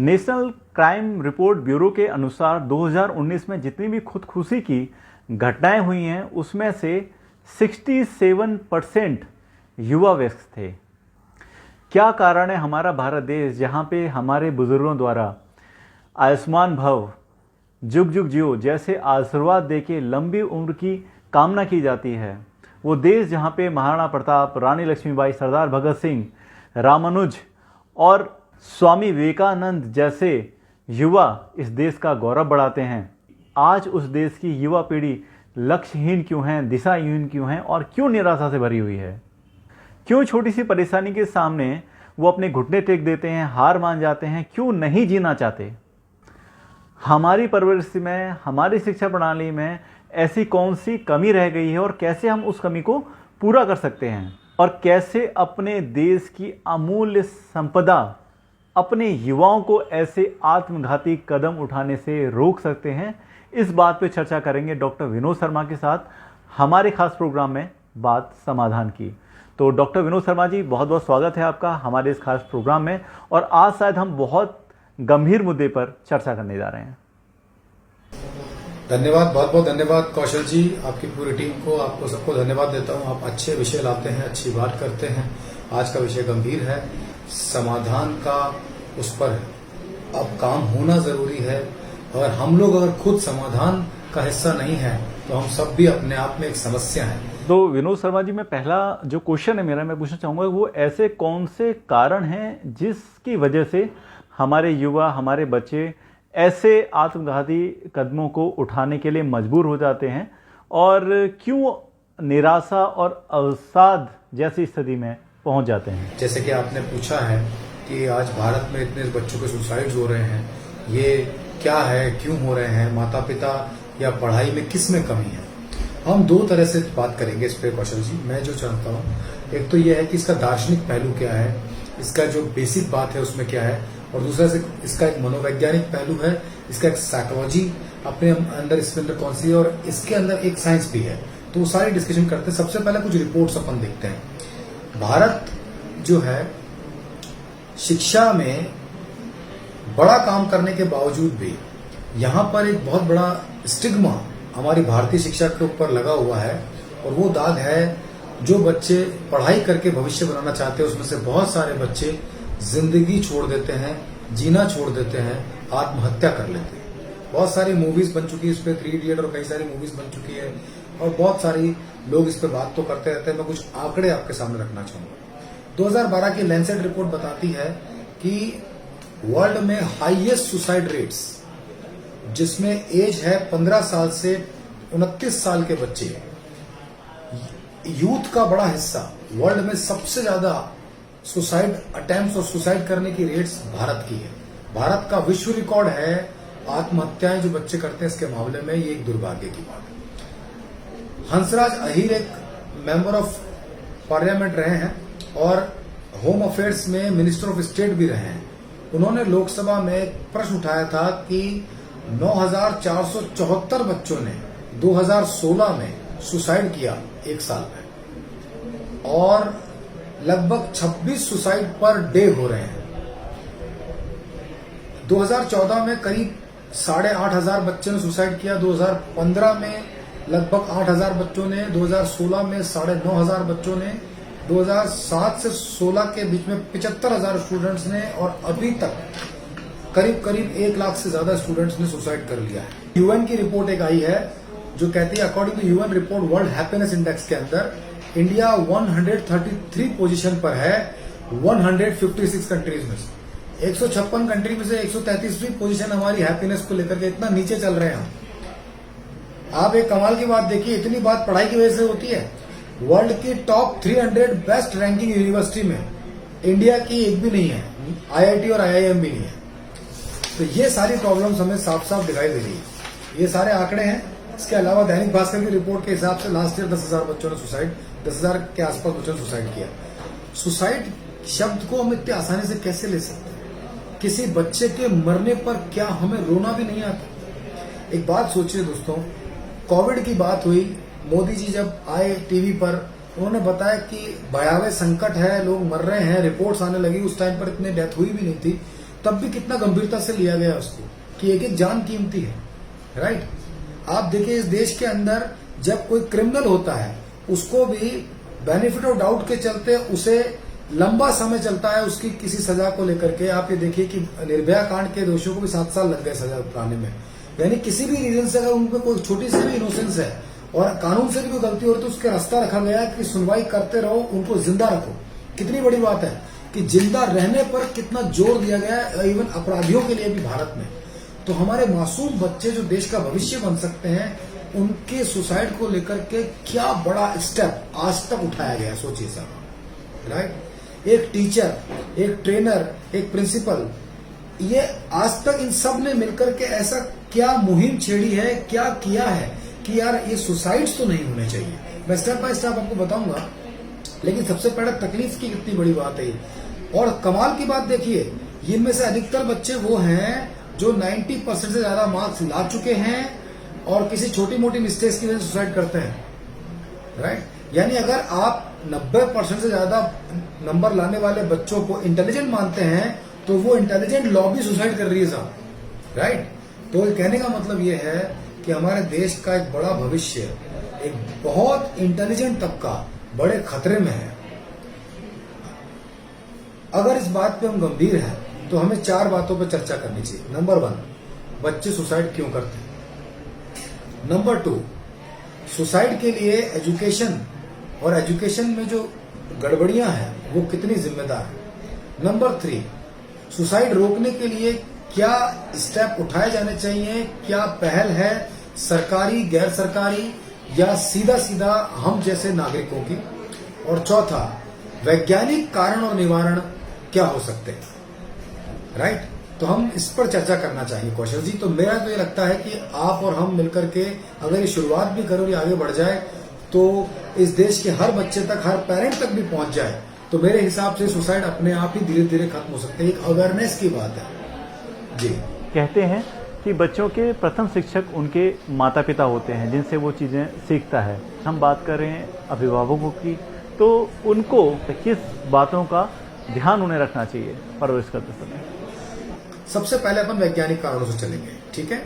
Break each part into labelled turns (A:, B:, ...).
A: National crime report bureau के अनुसार 2019 में जितनी भी खुदकुशी की घटनाएं हुई हैं उसमें से 67% युवा व्यक्ति थे। क्या कारण है हमारा भारत देश जहां पे हमारे बुजुर्गों द्वारा आयुष्मान भव, जुग जुग जियो जैसे आशीर्वाद देके लंबी उम्र की कामना की जाती है, वो देश जहां पे महाराणा प्रताप, रानी लक्ष्मीबाई, सरदार भगत सिंह, रामानुज और स्वामी विवेकानंद जैसे युवा इस देश का गौरव बढ़ाते हैं, आज उस देश की युवा पीढ़ी लक्ष्यहीन क्यों है, दिशाहीन क्यों है और क्यों निराशा से भरी हुई है? क्यों छोटी सी परेशानी के सामने वो अपने घुटने टेक देते हैं, हार मान जाते हैं, क्यों नहीं जीना चाहते? हमारी परवरिश में, हमारी शिक्षा प्रणाली में ऐसी कौन सी कमी रह गई है और कैसे हम उस कमी को पूरा कर सकते हैं और कैसे अपने देश की अमूल्य संपदा अपने युवाओं को ऐसे आत्मघाती कदम उठाने से रोक सकते हैं? इस बात पे चर्चा करेंगे डॉक्टर विनोद शर्मा के साथ हमारे खास प्रोग्राम में बात समाधान की। तो डॉक्टर विनोद शर्मा जी, बहुत बहुत स्वागत है आपका हमारे इस खास प्रोग्राम में। और आज शायद हम बहुत गंभीर मुद्दे पर चर्चा करने जा रहे हैं।
B: धन्यवाद, बहुत बहुत धन्यवाद कौशल जी, आपकी पूरी टीम को, आपको सबको धन्यवाद देता हूं। आप अच्छे विषय लाते हैं, अच्छी बात करते हैं। आज का विषय गंभीर है, समाधान का उस पर अब काम होना जरूरी है। और हम लोग अगर खुद समाधान का हिस्सा नहीं है तो हम सब भी अपने आप में एक समस्या है।
A: तो विनोद शर्मा जी, मैं पहला जो क्वेश्चन है मेरा, मैं पूछना चाहूंगा वो ऐसे कौन से कारण हैं जिसकी वजह से हमारे युवा, हमारे बच्चे ऐसे आत्मघाती कदमों को उठाने के लिए मजबूर हो जाते हैं और क्यों निराशा और अवसाद जैसी स्थिति में पहुंच जाते हैं?
B: जैसे कि आपने पूछा है कि आज भारत में इतने बच्चों के सुसाइड हो रहे हैं, ये क्या है, क्यों हो रहे हैं, माता पिता या पढ़ाई में किस में कमी है? हम दो तरह से बात करेंगे इस पे कौशल जी। मैं जो चाहता हूँ, एक तो ये है कि इसका दार्शनिक पहलू क्या है, इसका जो बेसिक बात है उसमें क्या है, और दूसरा से इसका एक मनोवैज्ञानिक पहलू है, इसका एक साइकोलॉजी अपने अंदर, इसके अंदर कौन सी है, और इसके अंदर एक साइंस भी है। तो वो सारी डिस्कशन करते हैं। सबसे पहले कुछ रिपोर्ट्स अपन देखते हैं। भारत जो है शिक्षा में बड़ा काम करने के बावजूद भी यहाँ पर एक बहुत बड़ा स्टिग्मा हमारी भारतीय शिक्षा के ऊपर लगा हुआ है, और वो दाग है जो बच्चे पढ़ाई करके भविष्य बनाना चाहते हैं उसमें से बहुत सारे बच्चे जिंदगी छोड़ देते हैं, जीना छोड़ देते हैं, आत्महत्या कर लेते हैं। बहुत सारी मूवीज बन चुकी है इस पे, 3 इडियट और कई सारी मूवीज बन चुकी है, और बहुत सारी लोग इस पे बात तो करते रहते हैं। मैं कुछ आंकड़े आपके सामने रखना चाहूंगा। 2012 की लैंसेट रिपोर्ट बताती है कि वर्ल्ड में हाईएस्ट सुसाइड रेट्स, जिसमें एज है 15 साल से 29 साल के बच्चे, यूथ का बड़ा हिस्सा, वर्ल्ड में सबसे ज्यादा सुसाइड अटेम्प्ट्स और सुसाइड करने की रेट्स भारत की है। भारत का विश्व रिकॉर्ड है आत्महत्याएं जो बच्चे करते हैं इसके मामले में। ये एक दुर्भाग्य की बात है। हंसराज अहीर एक मेंबर ऑफ पार्लियामेंट रहे हैं और होम अफेयर्स में मिनिस्टर ऑफ स्टेट भी रहे हैं। उन्होंने लोकसभा में एक प्रश्न उठाया था कि 9,474 बच्चों ने 2016 में सुसाइड किया एक साल में, और लगभग 26 सुसाइड पर डे हो रहे हैं। 2014 में करीब 8,500 बच्चों ने सुसाइड किया, 2015 में लगभग 8,000 बच्चों ने, 2016 में 9,500 बच्चों ने, 2007 से 16 के बीच में 75,000 स्टूडेंट्स ने, और अभी तक करीब 1 लाख से ज्यादा स्टूडेंट्स ने सुसाइड कर लिया है। यूएन की रिपोर्ट एक आई है जो कहती है, according to UN report, world happiness index के अंदर इंडिया 133 पोजीशन पर है 156 कंट्रीज में से। 156 कंट्री में से 133वीं पोजीशन हमारी हैप्पीनेस को लेकर के, इतना नीचे चल रहे हैं हम। आप एक कमाल की बात देखिए, इतनी बात पढ़ाई की वजह से होती है। वर्ल्ड की टॉप 300 बेस्ट रैंकिंग यूनिवर्सिटी में इंडिया की एक भी नहीं है, आईआईटी और आईआईएम भी नहीं है। तो ये सारी प्रॉब्लम्स हमें साफ साफ दिखाई दे रही है। ये सारे आंकड़े हैं। इसके अलावा दैनिक भास्कर की रिपोर्ट के हिसाब से लास्ट ईयर 10,000 बच्चों ने 10,000 के आसपास बच्चों ने सुसाइड किया। सुसाइड शब्द को हम इतनी आसानी से कैसे ले सकते हैं? किसी बच्चे के मरने पर क्या हमें रोना भी नहीं आता? एक बात सोचिए दोस्तों, कोविड की बात हुई, मोदी जी जब आए टीवी पर, उन्होंने बताया कि भयावह संकट है, लोग मर रहे हैं, रिपोर्ट्स आने लगी। उस टाइम पर इतनी डेथ हुई भी नहीं थी। तब भी कितना गंभीरता से लिया गया उसको कि एक एक जान कीमती है, राइट। आप देखिए इस देश के अंदर जब कोई क्रिमिनल होता है उसको भी बेनिफिट ऑफ डाउट के चलते उसे लंबा समय चलता है उसकी किसी सजा को लेकर के। आप ये देखिए कि निर्भया कांड के दोषियों को भी 7 साल लग गए सजा पाने में। यानी किसी भी रीजन से अगर उनपे कोई छोटी सी भी इनोसेंस है और कानून से भी कोई गलती हो रही तो उसके रास्ता रखा गया कि सुनवाई करते रहो, उनको जिंदा रखो। कितनी बड़ी बात है कि जिंदा रहने पर कितना जोर दिया गया है, इवन अपराधियों के लिए भी भारत में। तो हमारे मासूम बच्चे जो देश का भविष्य बन सकते हैं, उनके सुसाइड को लेकर के क्या बड़ा स्टेप आज तक उठाया गया, सोचिए साहब, राइट। एक टीचर, एक ट्रेनर, एक प्रिंसिपल, ये आज तक इन सब ने मिलकर के ऐसा क्या मुहिम छेड़ी है, क्या किया है कि यार ये सुसाइड्स तो नहीं होने चाहिए। मैं स्टेप बाय स्टेप आपको बताऊंगा, लेकिन सबसे पहले तकलीफ की कितनी बड़ी बात है। और कमाल की बात देखिए, इनमें से अधिकतर बच्चे वो हैं जो 90% से ज्यादा मार्क्स ला चुके हैं और किसी छोटी मोटी मिस्टेक्स की वजह से सुसाइड करते हैं, राइट। यानी अगर आप 90% से ज्यादा नंबर लाने वाले बच्चों को इंटेलिजेंट मानते हैं तो वो इंटेलिजेंट लॉबी सुसाइड कर रही है साहब, राइट। तो कहने का मतलब ये है कि हमारे देश का एक बड़ा भविष्य, एक बहुत इंटेलिजेंट तबका बड़े खतरे में है। अगर इस बात पे हम गंभीर हैं तो हमें 4 बातों पर चर्चा करनी चाहिए। नंबर 1, बच्चे सुसाइड क्यों करते हैं। नंबर 2, सुसाइड के लिए एजुकेशन और एजुकेशन में जो गड़बड़ियां हैं वो कितनी जिम्मेदार है। नंबर 3, सुसाइड रोकने के लिए क्या स्टेप उठाए जाने चाहिए, क्या पहल है सरकारी, गैर सरकारी या सीधा सीधा हम जैसे नागरिकों की। और चौथा, वैज्ञानिक कारण और निवारण क्या हो सकते हैं, राइट। तो हम इस पर चर्चा करना चाहिए कौशल जी। तो मेरा तो ये लगता है कि आप और हम मिलकर के अगर ये शुरुआत भी करो, ये आगे बढ़ जाए तो इस देश के हर बच्चे तक, हर पेरेंट तक भी पहुंच जाए तो मेरे हिसाब से सुसाइड अपने आप ही धीरे धीरे खत्म हो सकते हैं। एक अवेयरनेस की बात है जी।
A: कहते हैं कि बच्चों के प्रथम शिक्षक उनके माता पिता होते हैं जिनसे वो चीज़ें सीखता है। हम बात कर रहे हैं अभिभावकों की, तो उनको किस बातों का ध्यान उन्हें रखना चाहिए परवरिश करते समय।
B: सबसे पहले अपन वैज्ञानिक कारणों से चलेंगे, ठीक है।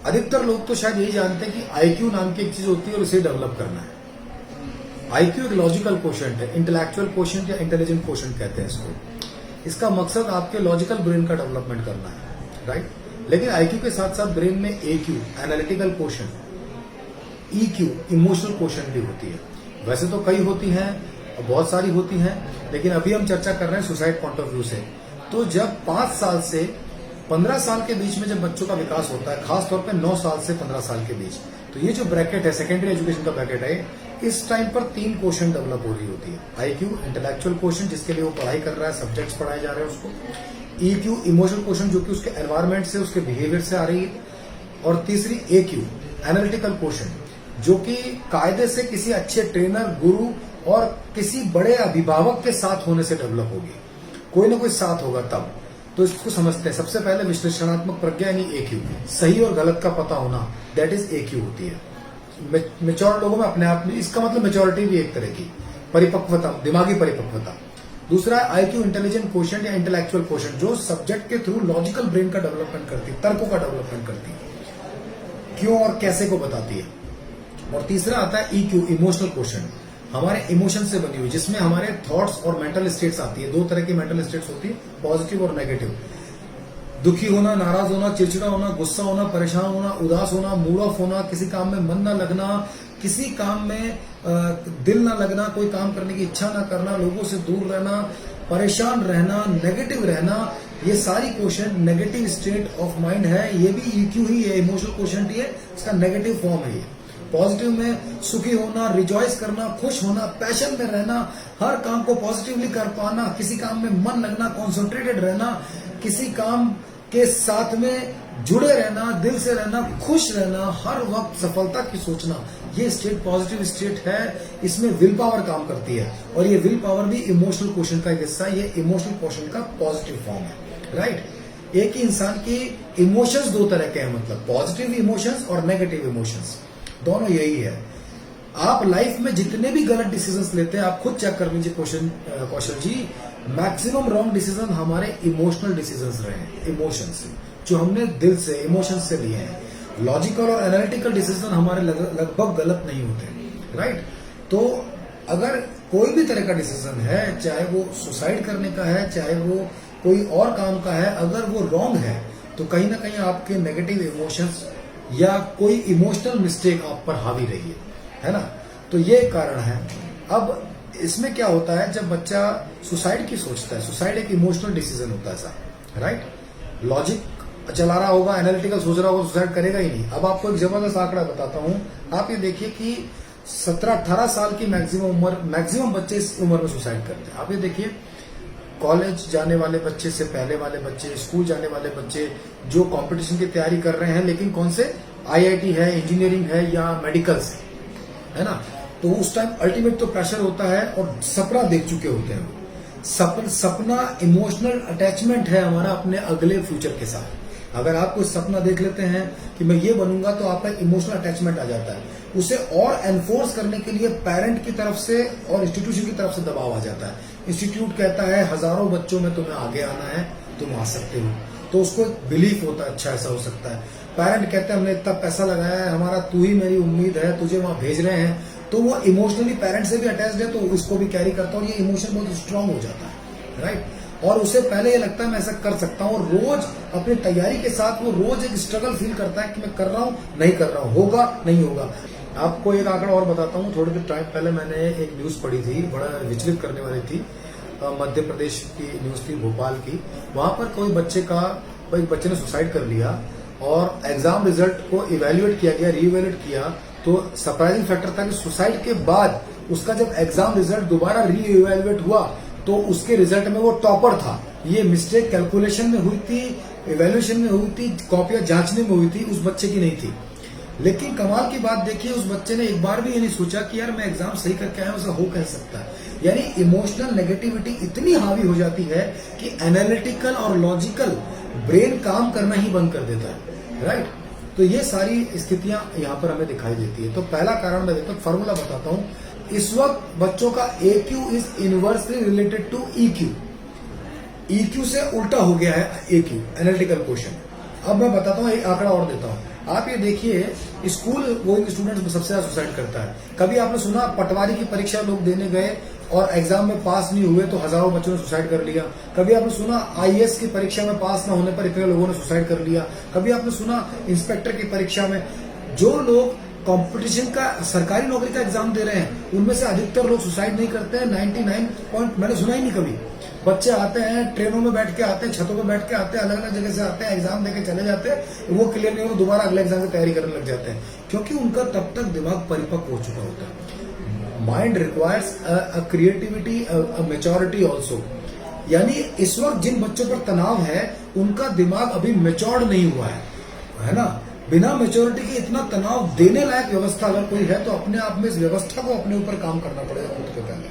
B: अधिकतर लोग तो शायद यही जानते हैं कि आईक्यू नाम की एक चीज होती है और इसे डेवलप करना है। आईक्यू एक लॉजिकल क्वोशिएंट है, इंटेलेक्चुअल क्वोशिएंट या इंटेलिजेंट क्वोशिएंट कहते हैं इसको। इसका मकसद आपके लॉजिकल ब्रेन का डेवलपमेंट करना है, राइट। लेकिन आईक्यू के साथ साथ ब्रेन में AQ, analytical quotient, EQ, emotional quotient भी होती है। वैसे तो कई होती हैं, बहुत सारी होती हैं, लेकिन अभी हम चर्चा कर रहे हैं सुसाइड पॉइंट ऑफ व्यू से। तो जब 5 साल से 15 साल के बीच में जब बच्चों का विकास होता है, खासतौर पे 9 साल से 15 साल के बीच, तो ये जो ब्रैकेट है, सेकेंडरी एजुकेशन का ब्रैकेट है, इस टाइम पर 3 क्वेश्चन डेवलप हो रही होती है। आईक्यू, इंटेलेक्चुअल क्वेश्चन जिसके लिए वो पढ़ाई कर रहा है, सब्जेक्ट्स पढ़ाए जा रहे हैं उसको। ईक्यू, इमोशनल क्वेश्चन जो कि उसके एनवायरमेंट से, उसके बिहेवियर से आ रही है। और तीसरी एक्यू, एनालिटिकल क्वेश्चन, जो कि कायदे से किसी अच्छे ट्रेनर, गुरु और किसी बड़े अभिभावक के साथ होने से डेवलप होगी। कोई ना कोई साथ होगा तब। तो इसको समझते हैं। सबसे पहले विश्लेषणात्मक प्रज्ञा यानी एक्यू, सही और गलत का पता होना, दैट इज एक्यू होती है। मेच्योर लोगों में अपने आप में, इसका मतलब मेच्योरिटी भी एक तरह की परिपक्वता, दिमागी परिपक्वता। दूसरा आईक्यू, इंटेलिजेंट क्वोशिएंट या इंटेलेक्चुअल क्वोशिएंट, जो सब्जेक्ट के थ्रू लॉजिकल ब्रेन का डेवलपमेंट करती है, तर्कों का डेवलपमेंट करती है, क्यों और कैसे को बताती है। और तीसरा आता है ईक्यू, इमोशनल क्वोशिएंट, हमारे इमोशन से बनी हुई, जिसमें हमारे थॉट्स और मेंटल स्टेट्स आती है। 2 तरह की मेंटल स्टेट्स होती है, पॉजिटिव और नेगेटिव। दुखी होना, नाराज होना, चिड़चिड़ा होना, गुस्सा होना, परेशान होना, उदास होना, मूड ऑफ होना, किसी काम में मन न लगना, किसी काम में दिल न लगना, कोई काम करने की इच्छा न करना, लोगों से दूर रहना, परेशान रहना, नेगेटिव रहना, ये सारी question negative state of mind है। ये भी ईक्यू ही है, इमोशनल क्वेश्चन ही है, इसका नेगेटिव फॉर्म है ये। पॉजिटिव में सुखी होना, रिजॉइस करना, खुश होना, पैशन में रहना, हर काम को पॉजिटिवली कर पाना, किसी काम में मन लगना, कॉन्सेंट्रेटेड रहना, किसी काम के साथ में जुड़े रहना, दिल से रहना, खुश रहना, हर वक्त सफलता की सोचना, ये स्टेट पॉजिटिव स्टेट है। इसमें विल पावर काम करती है और ये विल पावर भी इमोशनल क्वेश्चन का एक हिस्सा है। ये इमोशनल क्वेश्चन का पॉजिटिव फॉर्म है, राइट। एक ही इंसान की इमोशंस 2 तरह के हैं, मतलब पॉजिटिव इमोशंस और नेगेटिव इमोशंस, दोनों यही है। आप लाइफ में जितने भी गलत डिसीजंस लेते हैं, आप खुद चेक कर लीजिए कौशल जी, मैक्सिमम रॉन्ग डिसीजन हमारे इमोशनल डिसीजंस रहे हैं, इमोशन से, जो हमने दिल से, इमोशन से लिए हैं। लॉजिकल और एनालिटिकल डिसीजन हमारे लगभग गलत नहीं होते, राइट। तो अगर कोई भी तरह का डिसीजन है, चाहे वो सुसाइड करने का है, चाहे वो कोई और काम का है, अगर वो रॉन्ग है तो कहीं ना कहीं आपके नेगेटिव इमोशंस या कोई इमोशनल मिस्टेक आप पर हावी रही है ना। तो ये कारण है। अब इसमें क्या होता है, जब बच्चा सुसाइड की सोचता है, सुसाइड एक इमोशनल डिसीजन होता है साहब, राइट। लॉजिक चला रहा होगा, एनालिटिकल सोच रहा होगा, सुसाइड करेगा ही नहीं। अब आपको एक जबरदस्त आंकड़ा बताता हूं, आप ये देखिए कि 17-18 साल की मैक्सिमम बच्चे इस उम्र में सुसाइड करते हैं। आप ये देखिए, कॉलेज जाने वाले बच्चे से पहले वाले बच्चे, स्कूल जाने वाले बच्चे जो कंपटीशन की तैयारी कर रहे हैं, लेकिन कौन से, आईआईटी है, इंजीनियरिंग है या मेडिकल से, है ना। तो उस टाइम अल्टीमेट तो प्रेशर होता है और सपना देख चुके होते हैं। सपना इमोशनल अटैचमेंट है हमारा अपने अगले फ्यूचर के साथ। अगर आप कोई सपना देख लेते हैं कि मैं ये बनूंगा, तो आपका इमोशनल अटैचमेंट आ जाता है। उसे और एनफोर्स करने के लिए पेरेंट की तरफ से और इंस्टीट्यूशन की तरफ से दबाव आ जाता है। इंस्टीट्यूट कहता है हजारों बच्चों में तुम्हें आगे आना है, तुम आ सकते हो, तो उसको बिलीफ होता है, अच्छा ऐसा हो सकता है। पेरेंट कहते हैं हमने इतना पैसा लगाया है, हमारा तू ही मेरी उम्मीद है, तुझे वहां भेज रहे हैं, तो वो इमोशनली पेरेंट से भी अटैच्ड है, तो उसको भी कैरी करता है और ये इमोशन बहुत स्ट्रांग हो जाता है, राइट। और उसे पहले ये लगता है मैं ऐसा कर सकता हूँ, और रोज अपनी तैयारी के साथ वो रोज एक स्ट्रगल फील करता है कि मैं कर रहा हूँ, नहीं कर रहा हूँ, होगा नहीं होगा। आपको एक आंकड़ा और बताता हूँ, थोड़ी देर टाइम पहले मैंने एक न्यूज पढ़ी थी, बड़ा विचलित करने वाली थी। मध्य प्रदेश की न्यूज थी, भोपाल की। वहां पर कोई बच्चे ने सुसाइड कर लिया और एग्जाम रिजल्ट को इवेल्युएट किया गया, रीइवेल्युएट किया, तो सरप्राइजिंग फैक्टर था कि सुसाइड के बाद उसका जब एग्जाम रिजल्ट दोबारा रीइवेल्युएट हुआ तो उसके रिजल्ट में वो टॉपर था। ये मिस्टेक कैलकुलेशन में हुई थी, इवेल्युएशन में हुई थी, कॉपियां जांचने में हुई थी, उस बच्चे की नहीं थी। लेकिन कमाल की बात देखिए, उस बच्चे ने एक बार भी ये नहीं सोचा कि यार मैं एग्जाम सही करके आया हूं, ऐसा हो कह सकता है। यानी इमोशनल नेगेटिविटी इतनी हावी हो जाती है कि एनालिटिकल और लॉजिकल ब्रेन काम करना ही बंद कर देता है, राइट। तो ये सारी स्थितियां यहाँ पर हमें दिखाई देती है। तो पहला कारण मैं देखता हूँ, फॉर्मूला बताता हूँ। इस वक्त बच्चों का AQ is inversely related to EQ। EQ से उल्टा हो गया है AQ, एनालिटिकल क्वेश्चन। अब मैं बताता हूँ, एक आंकड़ा और देता हूँ। आप ये देखिए, स्कूल गोइंग स्टूडेंट सबसे ज्यादा सुसाइड करता है। कभी आपने सुना पटवारी की परीक्षा लोग देने गए और एग्जाम में पास नहीं हुए तो हजारों बच्चों ने सुसाइड कर लिया। कभी आपने सुना IAS की परीक्षा में पास ना होने पर इतने लोगों ने सुसाइड कर लिया। कभी आपने सुना इंस्पेक्टर की परीक्षा में, जो लोग कंपटीशन का सरकारी नौकरी का एग्जाम दे रहे हैं, उनमें से अधिकतर लोग सुसाइड नहीं करते हैं। 99 मैंने सुना ही नहीं कभी। बच्चे आते हैं, ट्रेनों में बैठ के आते हैं, छतों में बैठ के आते हैं, अलग अलग जगह से आते हैं, एग्जाम देके चले जाते हैं, वो क्लियर नहीं हो, दोबारा अगले एग्जाम की तैयारी करने लग जाते हैं, क्योंकि उनका तब तक दिमाग परिपक्व हो चुका होता है। Mind requires a creativity, a maturity also. यानी इस वक्त जिन बच्चों पर तनाव है, उनका दिमाग अभी मेच्योर्ड नहीं हुआ है ना। बिना मेच्योरिटी के इतना तनाव देने लायक व्यवस्था अगर कोई है, तो अपने आप में इस व्यवस्था को अपने ऊपर काम करना पड़ेगा खुद के पहले,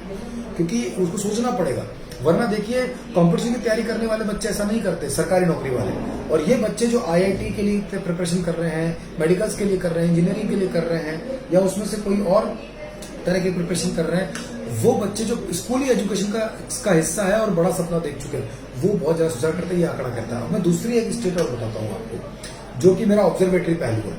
B: क्योंकि उसको सोचना पड़ेगा। वरना देखिए, कंपटीशन की तैयारी करने वाले बच्चे ऐसा नहीं करते, सरकारी नौकरी वाले। और ये बच्चे जो IIT के लिए प्रिपरेशन कर रहे हैं, मेडिकल्स के लिए कर रहे हैं, इंजीनियरिंग के लिए कर रहे हैं, या उसमें से कोई और तरह की प्रिपरेशन कर रहे हैं, वो बच्चे जो स्कूली एजुकेशन का हिस्सा है और बड़ा सपना देख चुके हैं, वो बहुत ज्यादा सुसाइड करते हैं, ये आंकड़ा कहता है। मैं दूसरी एक स्टेट और बताता हूँ आपको, जो कि मेरा ऑब्जर्वेटरी पहलू है।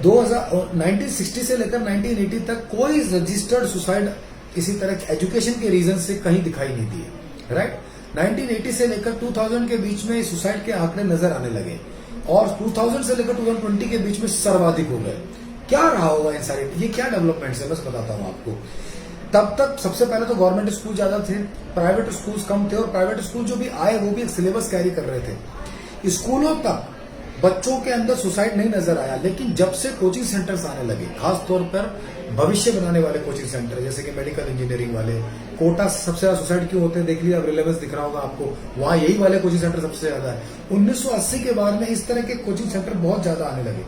B: 1960 से लेकर 1980 तक कोई रजिस्टर्ड सुसाइड इसी तरह एजुकेशन के रीजन से कहीं दिखाई नहीं दिए, राइट। 1980 से लेकर 2000 के बीच में सुसाइड के आंकड़े नजर आने लगे, और 2000 से लेकर 2020 के बीच में सर्वाधिक हो गए। क्या रहा होगा इन सारे, ये क्या डेवलपमेंट्स है, बस बताता हूँ आपको। तब तक सबसे पहले तो गवर्नमेंट स्कूल ज्यादा थे, प्राइवेट स्कूल्स कम थे, और प्राइवेट स्कूल जो भी आए वो भी एक सिलेबस कैरी कर रहे थे। स्कूलों तक बच्चों के अंदर सुसाइड नहीं नजर आया, लेकिन जब से कोचिंग सेंटर्स आने लगे, खास तौर पर भविष्य बनाने वाले कोचिंग सेंटर, जैसे कि मेडिकल इंजीनियरिंग वाले, कोटा सबसे ज्यादा सुसाइड क्यों होते हैं देख लिया, अब रिलेवेंस दिख रहा होगा आपको, वहां यही वाले कोचिंग सेंटर सबसे ज्यादा है। 1980 के बाद में इस तरह के कोचिंग सेंटर बहुत ज्यादा आने लगे,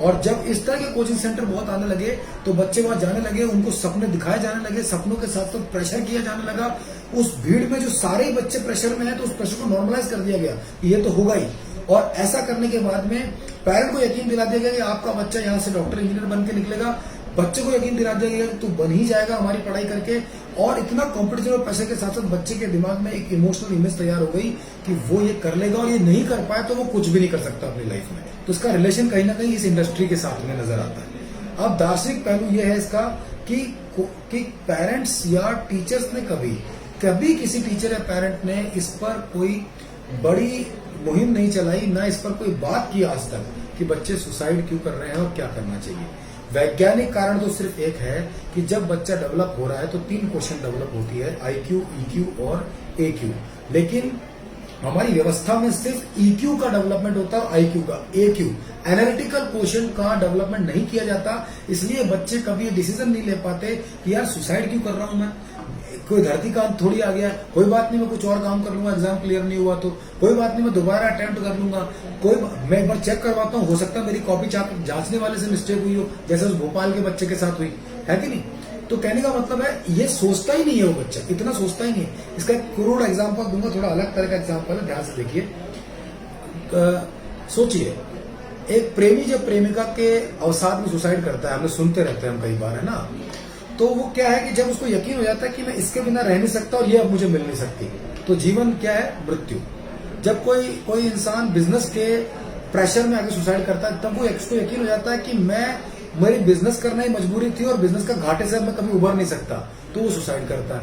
B: और जब इस तरह के कोचिंग सेंटर बहुत आने लगे तो बच्चे वहां जाने लगे, उनको सपने दिखाए जाने लगे, सपनों के साथ साथ प्रेशर किया जाने लगा। उस भीड़ में जो सारे ही बच्चे प्रेशर में हैं, तो उस प्रेशर को नॉर्मलाइज कर दिया गया कि ये तो होगा ही। और ऐसा करने के बाद में पेरेंट को यकीन दिला दिया गया कि आपका बच्चा यहाँ से डॉक्टर इंजीनियर बन के निकलेगा, बच्चे को यकीन दिला जाएगा कि तू बन ही जाएगा हमारी पढ़ाई करके। और इतना कॉम्पिटिशन और पैसे के साथ साथ बच्चे के दिमाग में एक इमोशनल इमेज तैयार हो गई कि वो ये कर लेगा, और ये नहीं कर पाए तो वो कुछ भी नहीं कर सकता अपनी लाइफ में। तो इसका रिलेशन कहीं ना कहीं इस इंडस्ट्री के साथ में नजर आता है। अब दार्शनिक पहलू ये है इसका कि पेरेंट्स या टीचर्स ने कभी किसी टीचर या पेरेंट ने इस पर कोई बड़ी मुहिम नहीं चलाई, ना इस पर कोई बात की आज तक कि बच्चे सुसाइड क्यों कर रहे हैं और क्या करना चाहिए। वैज्ञानिक कारण तो सिर्फ एक है कि जब बच्चा डेवलप हो रहा है तो 3 क्वेश्चन डेवलप होती है, IQ, EQ और AQ। लेकिन हमारी व्यवस्था में सिर्फ EQ का डेवलपमेंट होता है और IQ का, AQ एनालिटिकल क्वेश्चन का डेवलपमेंट नहीं किया जाता। इसलिए बच्चे कभी डिसीजन नहीं ले पाते कि यार सुसाइड क्यों कर रहा हूं मैं, कोई धरती का अंत थोड़ी आ गया, कोई बात नहीं मैं कुछ और काम कर लूंगा, एग्जाम क्लियर नहीं हुआ तो कोई बात नहीं मैं दोबारा अटेम्प्ट कर लूंगा, मैं एक बार चेक करवाता हूँ, हो सकता है मेरी कॉपी जांचने वाले से मिस्टेक हुई हो, जैसे उस भोपाल के बच्चे के साथ हुई है कि नहीं। तो कहने का मतलब है ये सोचता ही नहीं है, वो बच्चा इतना सोचता ही नहीं है। इसका एक करोड़ एग्जाम्पल दूंगा, थोड़ा अलग तरह का एग्जाम्पल है, ध्यान से देखिए। सोचिए एक प्रेमी जब प्रेमिका के अवसाद में सुसाइड करता है, हमने सुनते रहते हैं हम कई बार, है ना। तो वो क्या है कि जब उसको यकीन हो जाता है कि मैं इसके बिना रह नहीं सकता और ये अब मुझे मिल नहीं सकती, तो जीवन क्या है, मृत्यु। जब कोई इंसान बिजनेस के प्रेशर में आके सुसाइड करता है, तब वो उसको यकीन हो जाता है कि मेरी बिजनेस करना ही मजबूरी थी और बिजनेस का घाटे से मैं कभी उबर नहीं सकता, तो वो सुसाइड करता है।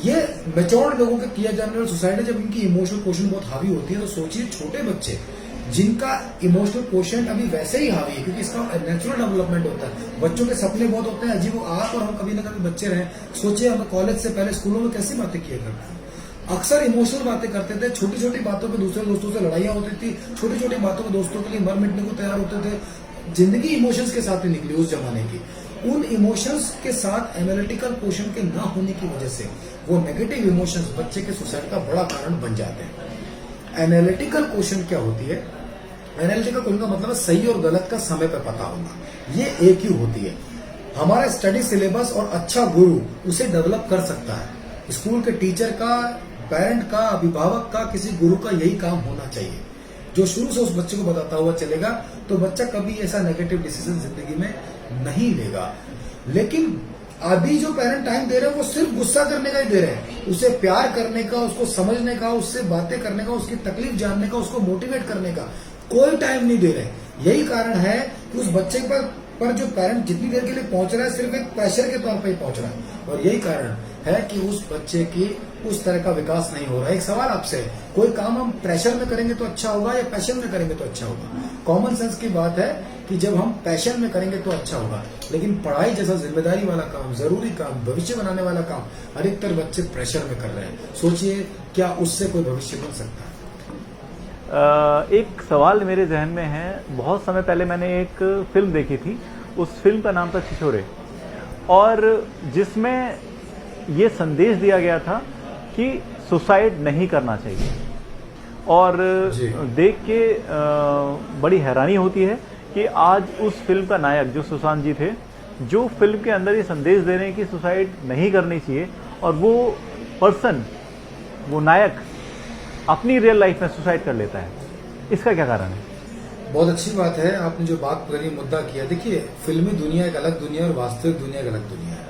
B: ये मैच्योर्ड लोगों के किया जाने वाला सुसाइड है जब इनकी इमोशनल क्वेश्चन बहुत हावी होती है। तो सोचिए छोटे बच्चे जिनका इमोशनल क्वेश्चन अभी वैसे ही हावी है, क्योंकि इसका नेचुरल डेवलपमेंट होता है। बच्चों के सपने बहुत होते हैं अजीब, आप और हम कभी ना कभी बच्चे रहे। सोचिए हम कॉलेज से पहले स्कूलों में कैसी बातें किया करते थे, अक्सर इमोशनल बातें करते थे, छोटी छोटी बातों पे दूसरे दोस्तों से लड़ाइयां होती थी, छोटी छोटी बातों पे दोस्तों के लिए मर मिटने को तैयार होते थे। जिंदगी इमोशंस के साथ ही निकली उस जमाने की। उन इमोशंस के साथ एनालिटिकल क्वेश्चन के ना होने की वजह से वो नेगेटिव इमोशंस बच्चे के सुसाइड का बड़ा कारण बन जाते हैं। एनालिटिकल क्वेश्चन क्या होती है, एनालिटिकल क्वेश्चन का मतलब है सही और गलत का समय पर पता होना, ये AQ होती है। हमारा स्टडी सिलेबस और अच्छा गुरु उसे डेवलप कर सकता है। स्कूल के टीचर का, पेरेंट का, अभिभावक का, किसी गुरु का यही काम होना चाहिए, जो शुरू से उस बच्चे को बताता हुआ चलेगा, तो बच्चा कभी ऐसा नेगेटिव डिसीजन जिंदगी में नहीं लेगा। लेकिन अभी जो पेरेंट टाइम दे रहे हैं वो सिर्फ गुस्सा करने का ही दे रहे हैं, उसे प्यार करने का, उसको समझने का, उससे बातें करने का, उसकी तकलीफ जानने का, उसको मोटिवेट करने का कोई टाइम नहीं दे रहे। यही कारण है कि उस बच्चे पर जो पेरेंट जितनी देर के लिए पहुंच रहा है सिर्फ एक प्रेशर के तौर पर ही पहुंच रहा है, और यही कारण है कि उस बच्चे की उस तरह का विकास नहीं हो रहा है। एक सवाल आपसे, कोई काम हम प्रेशर में करेंगे तो अच्छा होगा या पैशन में करेंगे तो अच्छा होगा? कॉमन सेंस की बात है कि जब हम पैशन में करेंगे तो अच्छा होगा, लेकिन पढ़ाई जैसा जिम्मेदारी वाला काम, जरूरी काम, भविष्य बनाने वाला काम अधिकतर बच्चे प्रेशर में कर रहे हैं। सोचिए क्या उससे कोई भविष्य बन सकता है?
A: एक सवाल मेरे जहन में है। बहुत समय पहले मैंने एक फिल्म देखी थी, उस फिल्म का नाम था छिछोरे, और जिसमें ये संदेश दिया गया था कि सुसाइड नहीं करना चाहिए। और देख के बड़ी हैरानी होती है कि आज उस फिल्म का नायक जो सुशांत जी थे, जो फिल्म के अंदर ये संदेश दे रहे हैं कि सुसाइड नहीं करनी चाहिए, और वो पर्सन, वो नायक अपनी रियल लाइफ में सुसाइड कर लेता है। इसका क्या कारण है?
B: बहुत अच्छी बात है आपने जो बात करी, मुद्दा किया। देखिए फिल्मी दुनिया एक अलग दुनिया और वास्तविक दुनिया एक अलग दुनिया है।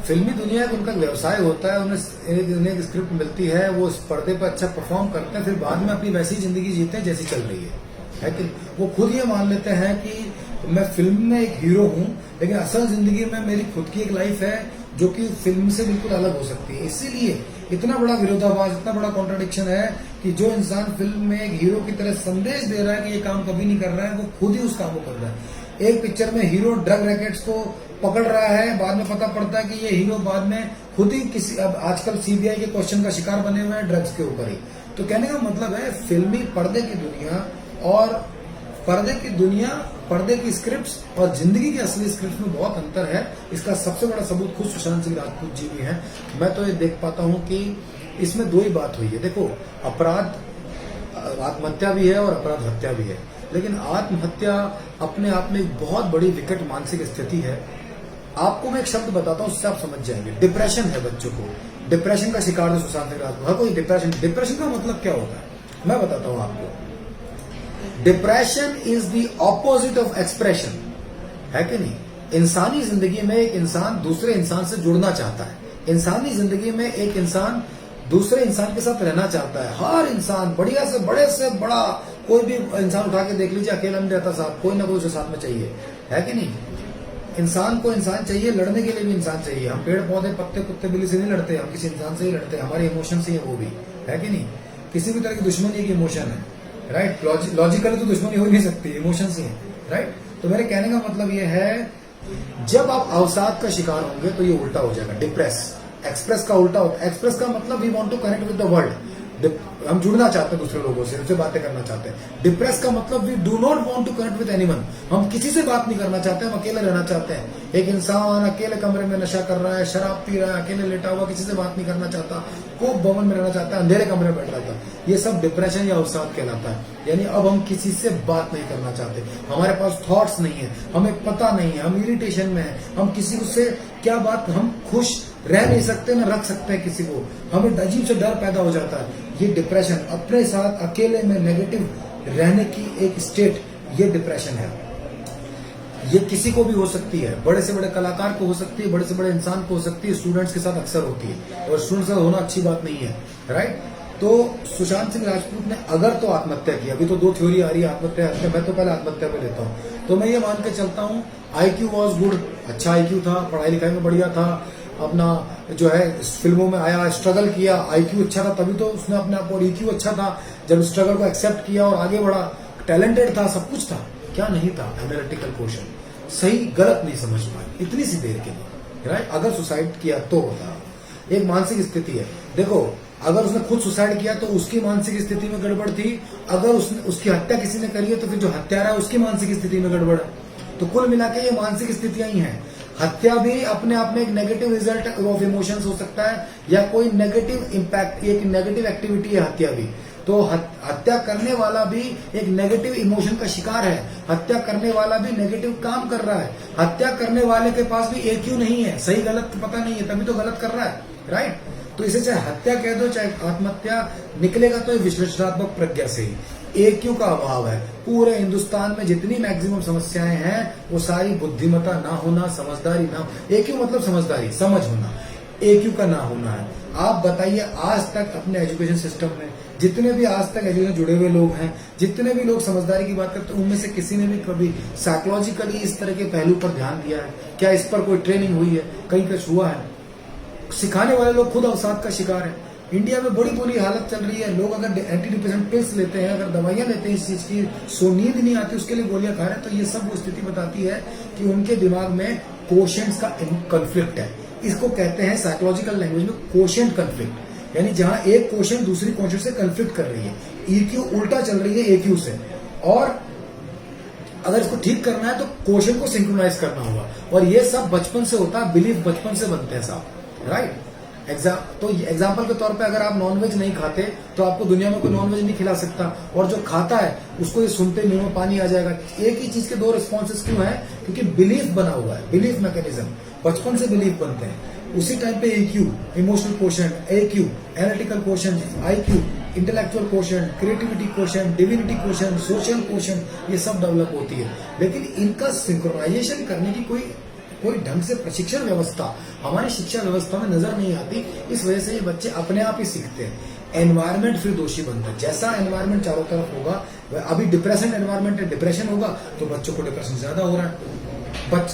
B: फिल्मी दुनिया का उनका व्यवसाय होता है, उन्हें एक स्क्रिप्ट मिलती है, वो इस पर्दे पर अच्छा परफॉर्म करते हैं, फिर बाद में अपनी वैसी जिंदगी जीते हैं जैसी चल रही है कि वो खुद ये मान लेते हैं कि मैं फिल्म में एक हीरो हूं, लेकिन असल जिंदगी में मेरी खुद की एक लाइफ है जो कि फिल्म से बिल्कुल अलग हो सकती है। इसीलिए इतना बड़ा विरोधाभास, इतना बड़ा कॉन्ट्रडिक्शन है कि जो इंसान फिल्म में एक हीरो की तरह संदेश दे रहा है कि ये काम कभी नहीं कर रहा है, वो खुद ही उस काम को कर रहा है। एक पिक्चर में हीरो ड्रग रैकेट्स को पकड़ रहा है, बाद में पता पड़ता है कि ये हीरो बाद में खुद ही किसी, अब आजकल CBI के क्वेश्चन का शिकार बने हुए हैं ड्रग्स के ऊपर ही। तो कहने का मतलब है फिल्मी पर्दे की दुनिया और पर्दे की स्क्रिप्ट्स और जिंदगी की असली स्क्रिप्ट में बहुत अंतर है। इसका सबसे बड़ा सबूत खुद सुशांत सिंह राजपूत जी भी हैं। मैं तो ये देख पाता हूं कि इसमें दो ही बात हुई है। देखो, अपराध आत्महत्या भी है और अपराध हत्या भी है, लेकिन आत्महत्या अपने आप में एक बहुत बड़ी विकट मानसिक स्थिति है। आपको मैं एक शब्द बताता हूं, उससे आप समझ जाएंगे। डिप्रेशन है, बच्चों को डिप्रेशन का शिकार है सुशांत सिंह राजपूत। हर कोई डिप्रेशन का मतलब क्या होता है मैं बताता हूं आपको। Depression is the opposite of expression, है कि नहीं? इंसानी जिंदगी में एक इंसान दूसरे इंसान से जुड़ना चाहता है। इंसानी जिंदगी में एक इंसान दूसरे इंसान के साथ रहना चाहता है। हर इंसान बढ़िया से बड़े से बड़ा कोई भी इंसान उठा के देख लीजिए, अकेला नहीं रहता साथ, कोई ना कोई उसके साथ में चाहिए, है कि नहीं। इंसान को इंसान चाहिए, लड़ने के लिए भी इंसान चाहिए। हम पेड़ पौधे पत्ते कुत्ते बिल्ली से नहीं लड़ते, हम किसी इंसान से ही लड़ते हैं। हमारे इमोशन से ही है वो भी, है कि नहीं। किसी भी तरह की दुश्मनी एक इमोशन है, राइट। लॉजिकली तो दुश्मनी हो ही नहीं सकती, इमोशन से है, राइट। तो मेरे कहने का मतलब ये है, जब आप अवसाद का शिकार होंगे तो ये उल्टा हो जाएगा, डिप्रेस। एक्सप्रेस का उल्टा होता है। एक्सप्रेस का मतलब we want to connect with the world, हम जुड़ना चाहते हैं दूसरे लोगों से, उनसे बातें करना चाहते हैं। डिप्रेस का मतलब we do not want to connect with anyone, हम किसी से बात नहीं करना चाहते, हम अकेले रहना चाहते हैं। एक इंसान अकेले कमरे में नशा कर रहा है, शराब पी रहा है, अकेले लेटा हुआ, किसी से बात नहीं करना चाहता, कोप भवन में रहना चाहता है, अंधेरे कमरे में बैठ रहा था, ये सब डिप्रेशन या अवसाद कहलाता है। यानी अब हम किसी से बात नहीं करना चाहते, हमारे पास थॉट्स नहीं है, हमें पता नहीं है, हम इरिटेशन में है, हम किसी से क्या बात, हम खुश रह नहीं सकते, ना रख सकते हैं किसी को, हमें अजीब से डर पैदा हो जाता है। ये डिप्रेशन, अपने साथ अकेले में नेगेटिव रहने की एक स्टेट, ये डिप्रेशन है। ये किसी को भी हो सकती है, बड़े से बड़े कलाकार को हो सकती है, बड़े से बड़े इंसान को हो सकती है, स्टूडेंट्स के साथ अक्सर होती है, और स्टूडेंट्स के साथ होना अच्छी बात नहीं है, राइट। तो सुशांत सिंह राजपूत ने अगर तो आत्महत्या की, अभी तो दो थ्योरी आ रही है आत्महत्या, मैं तो पहले आत्महत्या पे लेता हूँ। तो मैं ये मान के चलता हूँ, IQ वॉज गुड, अच्छा IQ था, पढ़ाई लिखाई में बढ़िया था, अपना जो है फिल्मों में आया, स्ट्रगल किया, IQ अच्छा था तभी तो उसने अपने आप, और EQ अच्छा था, जब स्ट्रगल को एक्सेप्ट किया और आगे बढ़ा, टैलेंटेड था, सब कुछ था, क्या नहीं था, एनालिटिकल क्वेश्चन, सही गलत नहीं समझ पाए इतनी सी देर के लिए, राइट। अगर सुसाइड किया तो होता, एक मानसिक स्थिति है। देखो, अगर उसने खुद सुसाइड किया तो उसकी मानसिक स्थिति में गड़बड़ थी, अगर उसकी हत्या किसी ने करी है तो फिर जो हत्यारा है उसकी मानसिक स्थिति में गड़बड़ है। तो कुल मिला के ये मानसिक स्थितियां ही हैं। हत्या भी अपने आप में एक नेगेटिव रिजल्ट ऑफ इमोशंस हो सकता है, या कोई नेगेटिव इंपैक्ट, एक नेगेटिव एक्टिविटी है हत्या भी। तो हत्या करने वाला भी एक नेगेटिव इमोशन का शिकार है, हत्या करने वाला भी नेगेटिव काम कर रहा है, हत्या करने वाले के पास भी EQ नहीं है, सही गलत पता नहीं है, तभी तो गलत कर रहा है, राइट। तो इसे चाहे हत्या कह दो चाहे आत्महत्या, निकलेगा तो विश्लेषणात्मक प्रज्ञा से ही। EQ का अभाव है। पूरे हिंदुस्तान में जितनी मैक्सिमम समस्याएं हैं वो सारी बुद्धिमत्ता ना होना, समझदारी ना, EQ मतलब समझदारी, समझ होना, EQ का ना होना है। आप बताइए, आज तक अपने एजुकेशन सिस्टम में जितने भी आज तक एजुकेशन जुड़े हुए लोग हैं, जितने भी लोग समझदारी की बात करते हैं, उनमें से किसी ने भी कभी साइकोलॉजिकली इस तरह के पहलू पर ध्यान दिया है क्या? इस पर कोई ट्रेनिंग हुई है? कहीं कुछ हुआ है? सिखाने वाले लोग खुद अवसाद का शिकार है। इंडिया में बड़ी बुरी हालत चल रही है। लोग अगर एंटी डिप्रेसेंट पिल्स लेते हैं, अगर दवाइयां लेते हैं इस चीज की, सो नींद नहीं आती उसके लिए गोलियां खा रहे हैं, तो ये सब वो स्थिति बताती है कि उनके दिमाग में कोशेंट्स का कॉन्फ्लिक्ट है। इसको कहते हैं साइकोलॉजिकल लैंग्वेज में कोशेंट कॉन्फ्लिक्ट, यानी जहां एक कोशेंट दूसरी कोशेंट से कॉन्फ्लिक्ट कर रही है। EQ उल्टा चल रही है EQ से, और अगर इसको ठीक करना है तो कोशेंट को सिंक्रोनाइज करना होगा, और ये सब बचपन से होता है, बिलीफ बचपन से बनते हैं साहब, राइट। तो एग्जाम्पल के तौर पे अगर आप नॉनवेज नहीं खाते तो आपको दुनिया में कोई नॉनवेज नहीं खिला सकता, और जो खाता है उसको ये सुनते मुंह में पानी आ जाएगा। एक ही चीज के दो रिस्पॉन्सेस क्यों है? क्योंकि बिलीफ बना हुआ है, बिलीफ मैकेनिज्म, बचपन से बिलीफ बनते हैं। उसी टाइप पे EQ, emotional quotient, AQ, analytical quotient, IQ, intellectual quotient, creativity quotient, divinity quotient, social quotient, ये सब डेवलप होती है। लेकिन इनका सिंक्रोनाइजेशन करने की कोई ढंग से प्रशिक्षण व्यवस्था हमारी शिक्षा व्यवस्था में नजर नहीं आती। इस वजह से ये बच्चे अपने आप ही सीखते हैं। एनवायरमेंट फिर दोषी बनता है। जैसा एनवायरमेंट चारों तरफ होगा, अभी डिप्रेशन एनवायरमेंट है, डिप्रेशन होगा तो बच्चों को डिप्रेशन ज्यादा हो रहा है।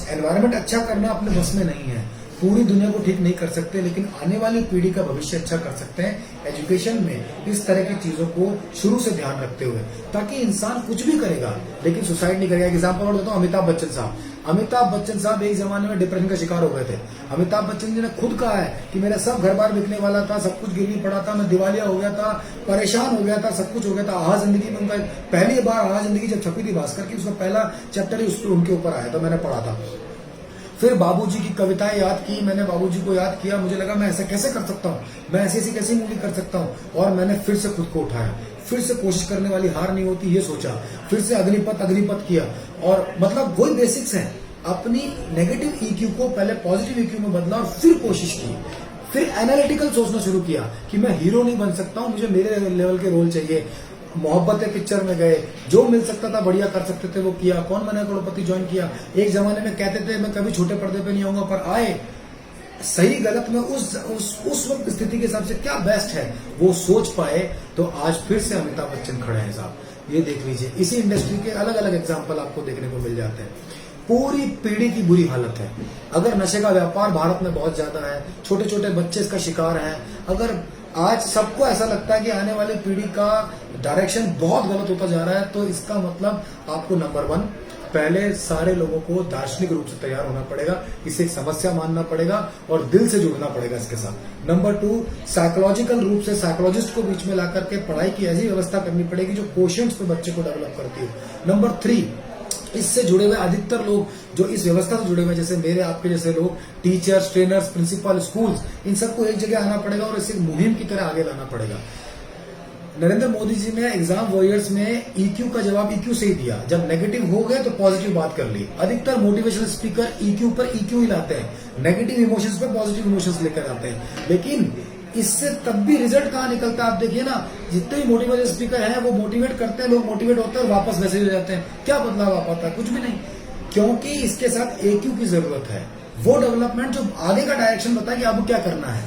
B: एनवायरमेंट अच्छा करना अपने बस में नहीं है, पूरी दुनिया को ठीक नहीं कर सकते, लेकिन आने वाली पीढ़ी का भविष्य अच्छा कर सकते हैं एजुकेशन में इस तरह की चीजों को शुरू से ध्यान रखते हुए, ताकि इंसान कुछ भी करेगा लेकिन सुसाइड नहीं करेगा। एग्जाम्पल और देता हूँ, अमिताभ बच्चन साहब एक जमाने में डिप्रेशन का शिकार हो गए थे। अमिताभ बच्चन जी ने खुद कहा है कि मेरा सब घर बार बिकने वाला था, सब कुछ गिरवी पड़ा था, मैं दिवालिया हो गया था, परेशान हो गया था, सब कुछ हो गया था। आहा जिंदगी में उनका पहली बार आहा जिंदगी जब छपी थी भास्कर की, उसका पहला चैप्टर ही उनके ऊपर आया था, मैंने पढ़ा था। फिर बाबूजी की कविताएं याद की, मैंने बाबूजी को याद किया, मुझे लगा मैं ऐसा कैसे कर सकता हूँ, मैं ऐसी कैसी मूवी कर सकता हूँ, और मैंने फिर से खुद को उठाया, फिर से कोशिश करने वाली हार नहीं होती ये सोचा, फिर से अग्निपथ किया, और मतलब वही बेसिक्स है। अपनी नेगेटिव EQ को पहले पॉजिटिव EQ में बदला और फिर कोशिश की, फिर एनालिटिकल सोचना शुरू किया कि मैं हीरो नहीं बन सकता हूँ, मुझे मेरे लेवल के रोल चाहिए। मोहब्बतें पिक्चर में गए, जो मिल सकता था बढ़िया कर सकते थे वो किया। कौन बना करोड़पति ज्वाइन किया। एक जमाने में कहते थे मैं कभी छोटे पर्दे पे नहीं आऊंगा, पर आए। सही गलत में उस वक्त स्थिति के हिसाब से क्या बेस्ट है वो सोच पाए, तो आज फिर से अमिताभ बच्चन खड़े हैं साहब। ये देख लीजिए, इसी इंडस्ट्री के अलग अलग एग्जाम्पल आपको देखने को मिल जाते हैं। पूरी पीढ़ी की बुरी हालत है। अगर नशे का व्यापार भारत में बहुत ज्यादा है, छोटे छोटे बच्चे इसका शिकार हैं, अगर आज सबको ऐसा लगता है कि आने वाली पीढ़ी का डायरेक्शन बहुत गलत होता जा रहा है, तो इसका मतलब आपको नंबर 1 पहले सारे लोगों को दार्शनिक रूप से तैयार होना पड़ेगा, इसे एक समस्या मानना पड़ेगा और दिल से जुड़ना पड़ेगा इसके साथ। नंबर 2 साइकोलॉजिकल रूप से साइकोलॉजिस्ट को बीच में ला करके पढ़ाई की ऐसी व्यवस्था करनी पड़ेगी जो क्वेश्चंस पे बच्चे को डेवलप करती है। नंबर 3 इससे जुड़े हुए अधिकतर लोग जो इस व्यवस्था से जुड़े हुए, जैसे मेरे आपके जैसे लोग, टीचर्स, ट्रेनर्स, प्रिंसिपल, स्कूल्स, इन सबको एक जगह आना पड़ेगा और इसे मुहिम की तरह आगे लाना पड़ेगा। नरेंद्र मोदी जी ने एग्जाम वॉरियर्स में ईक्यू का जवाब ईक्यू से ही दिया। जब नेगेटिव हो गए तो पॉजिटिव बात कर ली। अधिकतर मोटिवेशनल स्पीकर ईक्यू पर ईक्यू ही लाते हैं, नेगेटिव इमोशंस पर पॉजिटिव इमोशंस लेकर आते हैं। लेकिन इससे तब भी रिजल्ट कहाँ निकलता है आप देखिए ना, जितने भी मोटिवेशनल स्पीकर हैं वो मोटिवेट करते हैं, लोग मोटिवेट होते हैं और वापस वैसे ही हो जाते हैं। क्या बदलाव आ पाता है? कुछ भी नहीं, क्योंकि इसके साथ एक्यू की जरूरत है। वो डेवलपमेंट जो आगे का डायरेक्शन बताए कि अब क्या करना है।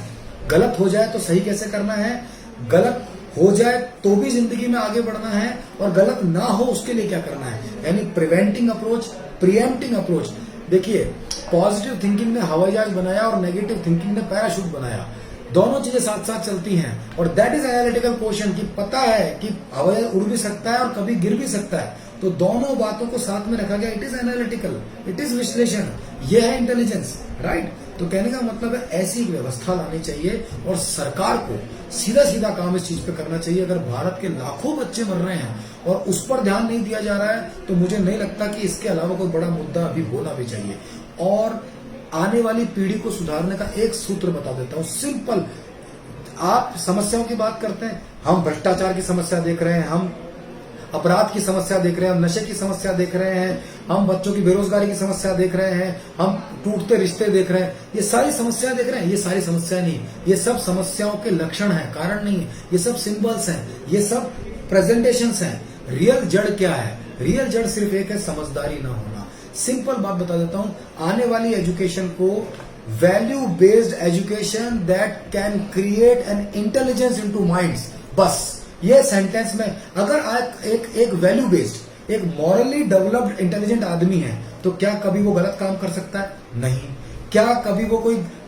B: गलत हो जाए तो सही कैसे करना है, गलत हो जाए तो भी जिंदगी में आगे बढ़ना है, और गलत ना हो उसके लिए क्या करना है, यानी प्रिवेंटिंग अप्रोच, प्रिएम्प्टिंग अप्रोच। देखिए, पॉजिटिव थिंकिंग ने हवाई जहाज बनाया और नेगेटिव थिंकिंग ने पैराशूट बनाया। दोनों चीजें साथ साथ चलती हैं, और दैट इज एनालिटिकल क्वेश्चन, कि पता है कि हवाई जहाज उड़ भी सकता है और कभी गिर भी सकता है, तो दोनों बातों को साथ में रखा गया। It is analytical, it is विश्लेषण, ये है इंटेलिजेंस, राइट। तो कहने का मतलब है ऐसी व्यवस्था लानी चाहिए और सरकार को सीधा सीधा काम इस चीज पे करना चाहिए। अगर भारत के लाखों बच्चे मर रहे हैं और उस पर ध्यान नहीं दिया जा रहा है, तो मुझे नहीं लगता कि इसके अलावा कोई बड़ा मुद्दा अभी होना भी चाहिए। और आने वाली पीढ़ी को सुधारने का एक सूत्र बता देता हूं, सिंपल। आप समस्याओं की बात करते हैं, हम भ्रष्टाचार की समस्या देख रहे हैं, हम अपराध की समस्या देख रहे हैं, हम नशे की समस्या देख रहे हैं, हम बच्चों की बेरोजगारी की समस्या देख रहे हैं, हम टूटते रिश्ते देख रहे हैं, ये सारी समस्याएं देख रहे हैं। ये सारी समस्या नहीं, ये सब समस्याओं के लक्षण हैं, कारण नहीं है। ये सब सिंबल्स हैं, ये सब प्रेजेंटेशंस हैं। रियल जड़ क्या है? रियल जड़ सिर्फ एक है, समझदारी ना होना। सिंपल बात बता देता हूं, आने वाली एजुकेशन को value based education that can create an intelligence into minds, बस ये सेंटेंस में अगर आप एक वैल्यू बेस्ड, एक मॉरली डेवलप्ड इंटेलिजेंट आदमी है, तो क्या कभी वो गलत काम कर सकता है? नहीं। क्या कभी वो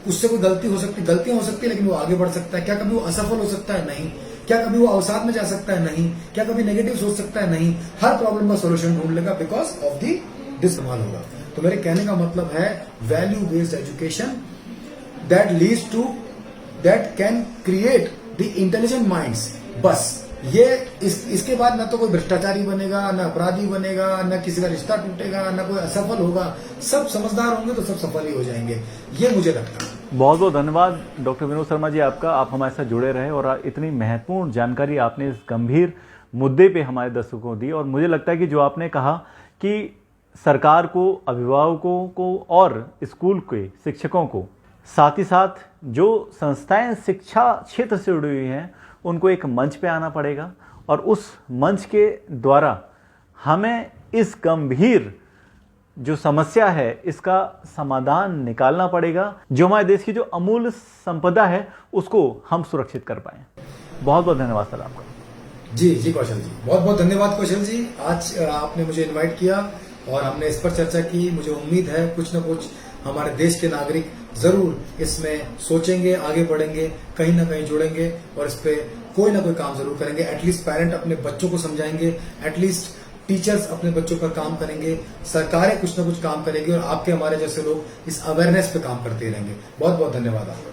B: उससे कोई गलती हो सकती है? गलतियां हो सकती है, लेकिन वो आगे बढ़ सकता है। क्या कभी वो असफल हो सकता है? नहीं। क्या कभी वो अवसाद में जा सकता है? नहीं। क्या कभी नेगेटिव सोच सकता है? नहीं। हर प्रॉब्लम का सोल्यूशन ढूंढ लेगा, बिकॉज ऑफ दी इस्तेमाल होगा। तो मेरे कहने का मतलब है value based education that leads to, that can create the intelligent minds, बस। ये इसके बाद ना तो कोई भ्रष्टाचारी बनेगा, ना अपराधी बनेगा, ना किसी का रिश्ता टूटेगा, ना कोई असफल होगा। सब समझदार होंगे तो सब सफल ही हो जाएंगे, ये मुझे लगता है।
A: बहुत बहुत धन्यवाद डॉक्टर विनोद शर्मा जी आपका, आप हमारे साथ जुड़े रहे और इतनी महत्वपूर्ण जानकारी आपने इस गंभीर मुद्दे पे हमारे दर्शकों को दी। और मुझे लगता है कि जो आपने कहा कि सरकार को, अभिभावकों को और स्कूल के शिक्षकों को, साथ ही साथ जो संस्थाएं शिक्षा क्षेत्र से जुड़ी हुई हैं, उनको एक मंच पे आना पड़ेगा और उस मंच के द्वारा हमें इस गंभीर जो समस्या है इसका समाधान निकालना पड़ेगा, जो हमारे देश की जो अमूल्य संपदा है उसको हम सुरक्षित कर पाएं। बहुत बहुत धन्यवाद सर आपका।
B: जी कौशल जी, बहुत बहुत धन्यवाद कौशल जी। आज आपने मुझे इनवाइट किया और हमने इस पर चर्चा की। मुझे उम्मीद है कुछ न कुछ हमारे देश के नागरिक जरूर इसमें सोचेंगे, आगे बढ़ेंगे, कहीं ना कहीं जुड़ेंगे और इस पे कोई ना कोई काम जरूर करेंगे। एटलीस्ट पेरेंट अपने बच्चों को समझाएंगे, एटलीस्ट टीचर्स अपने बच्चों पर काम करेंगे, सरकारें कुछ ना कुछ काम करेंगी और आपके हमारे जैसे लोग इस अवेयरनेस पे काम करते रहेंगे। बहुत बहुत धन्यवाद आपका।